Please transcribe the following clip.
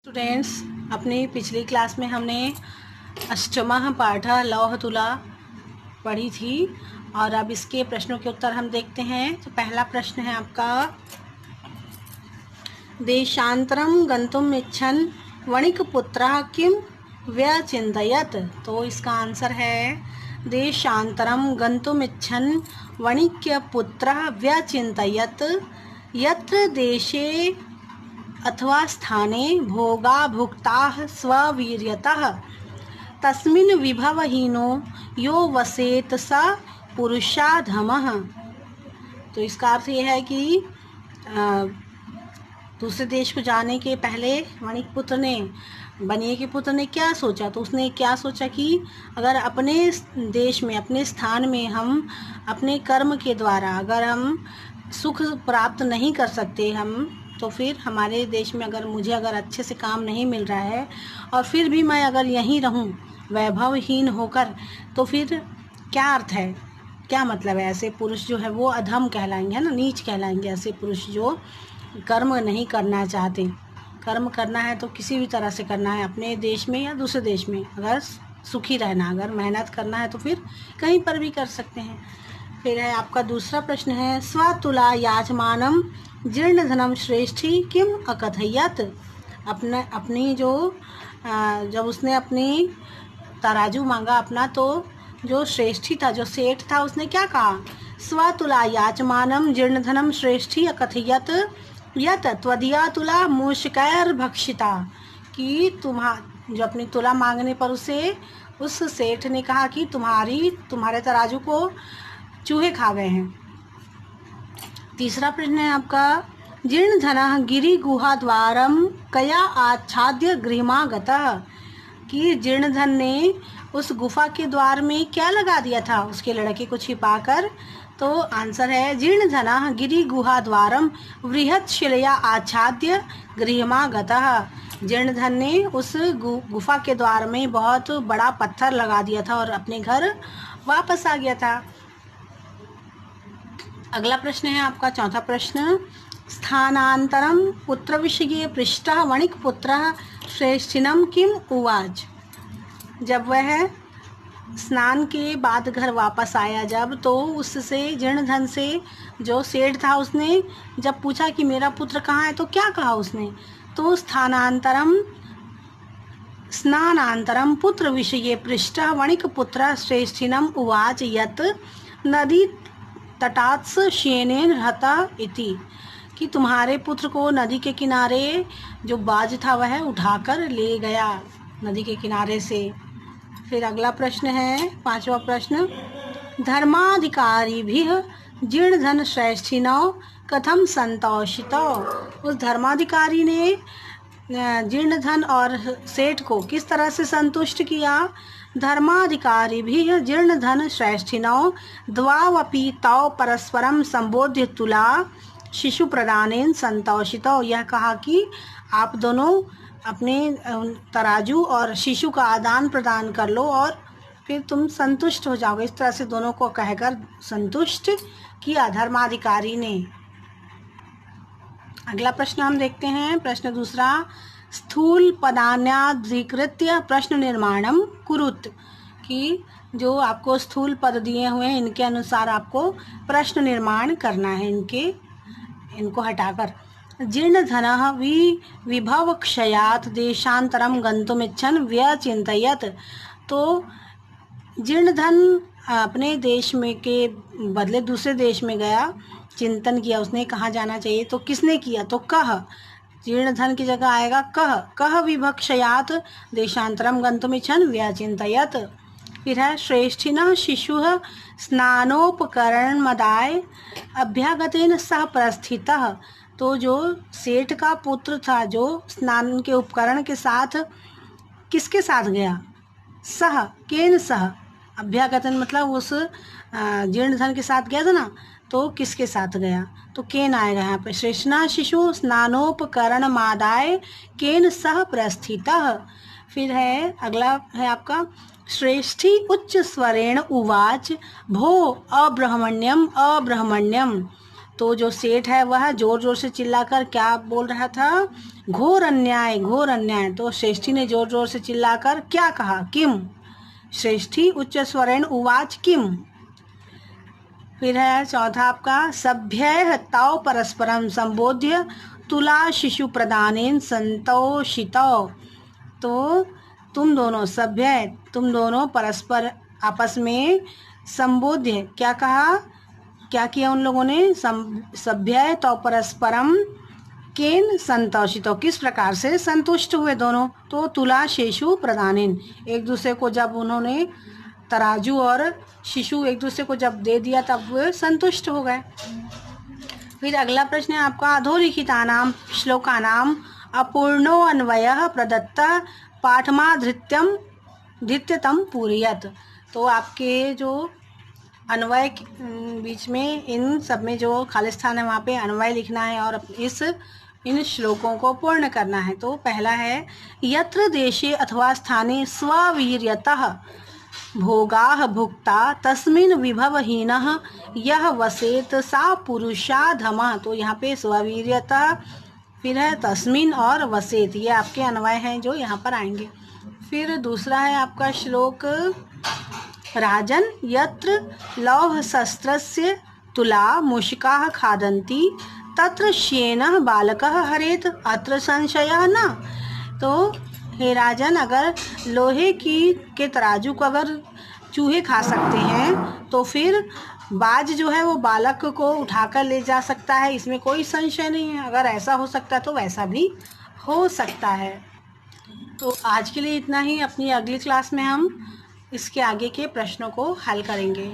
Students, अपनी पिछली class में हमने अष्टमः पाठः लौह तुला पढ़ी थी और अब इसके प्रश्नों के उत्तर हम देखते हैं। तो पहला प्रश्न है आपका, देशांतरम गंतुम इच्छन् वणिकपुत्रः किम व्यचिन्तयत्। तो इसका आंसर है देशांतरम गंतुम इच्छन् वणिक्यपुत्रः व्यचिन्तयत् यत्र देशे अथवा स्थाने भोगा भुक्ताः स्ववीर्यतः तस्मिन् विभवहीनो यो वसेत स पुरुषाधमः। तो इसका अर्थ ये है कि दूसरे देश को जाने के पहले वणिक पुत्र ने, बनिए के पुत्र ने क्या सोचा? तो उसने क्या सोचा कि अगर अपने देश में, अपने स्थान में हम अपने कर्म के द्वारा अगर हम सुख प्राप्त नहीं कर सकते तो फिर हमारे देश में मुझे अच्छे से काम नहीं मिल रहा है और फिर भी मैं अगर यहीं रहूं वैभवहीन होकर, तो फिर क्या अर्थ है, क्या मतलब है? ऐसे पुरुष जो है वो अधम कहलाएंगे, है ना, नीच कहलाएंगे। ऐसे पुरुष जो कर्म नहीं करना चाहते। कर्म करना है तो किसी भी तरह से करना है, अपने देश में या दूसरे देश में। अगर सुखी रहना, अगर मेहनत करना है तो फिर कहीं पर भी कर सकते हैं। फिर है आपका दूसरा प्रश्न है, स्वतुला याचमानम जीर्णधनम श्रेष्ठी किम अकथयत्। अपनी जब उसने अपनी तराजू मांगा अपना, तो जो श्रेष्ठी था, जो सेठ था, उसने क्या कहा? स्वतुला याचमानम जीर्णधनम श्रेष्ठी अकथयत् यत् त्वदीया तुला मूषकैर भक्षिता। कि जो अपनी तुला मांगने पर उस सेठ ने कहा कि तुम्हारे तराजू को चूहे खा गए हैं। तीसरा प्रश्न है आपका, जीर्णधनः गिरिगुहाद्वारं कया आच्छाद्य गृहमागतः। कि जीर्णधन ने उस गुफा के द्वार में क्या लगा दिया था उसके लड़के को छिपाकर? तो आंसर है जीर्णधनः गिरिगुहाद्वारं वृहत् शिलया आच्छाद्य गृहमागतः। जीर्णधन ने उस गुफा के द्वार में बहुत बड़ा पत्थर लगा दिया था और अपने घर वापस आ गया था। अगला प्रश्न है आपका चौथा प्रश्न, स्थानांतरम पुत्र विषये पृष्ठः वणिक पुत्रः श्रेष्ठिनम किम उवाच। जब वह स्नान के बाद घर वापस आया तो उससे, जीर्णधन से जो सेठ था, उसने जब पूछा कि मेरा पुत्र कहाँ है, तो क्या कहा उसने? तो स्नानांतरम पुत्र विषये पृष्ठः वणिक पुत्रः श्रेष्ठिनम उवाच यत् नदी तटात्स शेनेन रहता इति। कि तुम्हारे पुत्र को नदी के किनारे जो बाज था वह उठाकर ले गया नदी के किनारे से। फिर अगला प्रश्न है पांचवा प्रश्न, धर्माधिकारिभिः जीर्णधन श्रेष्ठिनौ कथम संतोषितौ। उस धर्माधिकारी ने जीर्णधन और सेठ को किस तरह से संतुष्ट किया? धर्माधिकारिभिः जीर्णधन श्रेष्ठिनौ द्वावपि तौ परस्परम संबोध्य तुला शिशु प्रदानेन संतोषितौ। यह कहा कि आप दोनों अपने तराजू और शिशु का आदान प्रदान कर लो और फिर तुम संतुष्ट हो जाओगे। इस तरह से दोनों को कहकर संतुष्ट किया धर्माधिकारी ने। अगला प्रश्न हम देखते हैं, प्रश्न दूसरा, स्थूल पदान्याधिकृत्य प्रश्न निर्माणम कुरुत। कि जो आपको स्थूल पद दिए हुए हैं इनके अनुसार आपको प्रश्न निर्माण करना है, इनको हटाकर। जीर्णधनः विभवक्षयात् देशांतरम गन्तुमिच्छन् व्यचिन्तयत्। तो जीर्णधन अपने देश में के बदले दूसरे देश में गया, चिंतन किया उसने कहाँ जाना चाहिए। तो किसने किया? तो कह, जीर्णधन की जगह आएगा कह विभक्षयात् देशांतरम गन्तुमिच्छन् व्यचिन्तयत्। फिर है श्रेष्ठिनः शिशुः स्नानोपकरणमदाय अभ्यागतेन सह प्रस्थितः। तो जो सेठ का पुत्र था जो स्नान के उपकरण के साथ किसके साथ गया? सह, केन सह, अभ्यागतन मतलब उस जीर्णधन के साथ गया था ना, तो किसके साथ गया? तो केन आएगा यहाँ पे। श्रेष्ठिनः शिशु स्नानोपकरणमादाय केन सह प्रस्थितः। फिर है अगला है आपका, श्रेष्ठी उच्च स्वरेण उवाच भो अब्रह्मण्यम अब्रह्मण्यम। तो जो सेठ है वह जोर जोर से चिल्लाकर क्या बोल रहा था, घोर अन्याय घोर अन्याय। तो श्रेष्ठी ने जोर जोर से चिल्लाकर क्या कहा, किम। श्रेष्ठी उच्च स्वरेण उवाच किम। फिर है चौथा आपका, सभ्य ताव परस्परम संबोध्य तुला शिशु प्रदानेन संतोषितो। तो तुम दोनों सभ्य, तुम दोनों परस्पर आपस में संबोध्य क्या कहा, क्या किया उन लोगों ने, सभ्य तो परस्परम केन संतोषितो, किस प्रकार से संतुष्ट हुए दोनों। तो तुला शिशु प्रदानेन, एक दूसरे को जब उन्होंने तराजू और शिशु एक दूसरे को जब दे दिया तब वो संतुष्ट हो गए। फिर अगला प्रश्न है आपका, अधोलिखितानां श्लोकानां अपूर्णो अन्वयः प्रदत्त पाठमाधृत्यम धृत्यतम पूरयत। तो आपके जो अन्वय बीच में इन सब में जो खाली स्थान है वहाँ पे अन्वय लिखना है और इन श्लोकों को पूर्ण करना है। तो पहला है, यत्र देशे अथवा स्थाने स्ववीर्यतः भोगाः भुक्ता तस्मिन् विभवहीनः यह वसेत सा पुरुषाधमः। तो यहाँ पे स्ववीर्यतः, फिर है तस्मिन् और वसेत, ये आपके अन्वय हैं जो यहाँ पर आएंगे। फिर दूसरा है आपका श्लोक, राजन यत्र लौह शस्त्रस्य तुला मूषिकाः खादन्ति तत्र श्येनः बालकः हरेत अत्र संशयः न। तो हे राजन, अगर लोहे के तराजू को अगर चूहे खा सकते हैं तो फिर बाज जो है वो बालक को उठाकर ले जा सकता है, इसमें कोई संशय नहीं है। अगर ऐसा हो सकता है तो वैसा भी हो सकता है। तो आज के लिए इतना ही। अपनी अगली क्लास में हम इसके आगे के प्रश्नों को हल करेंगे।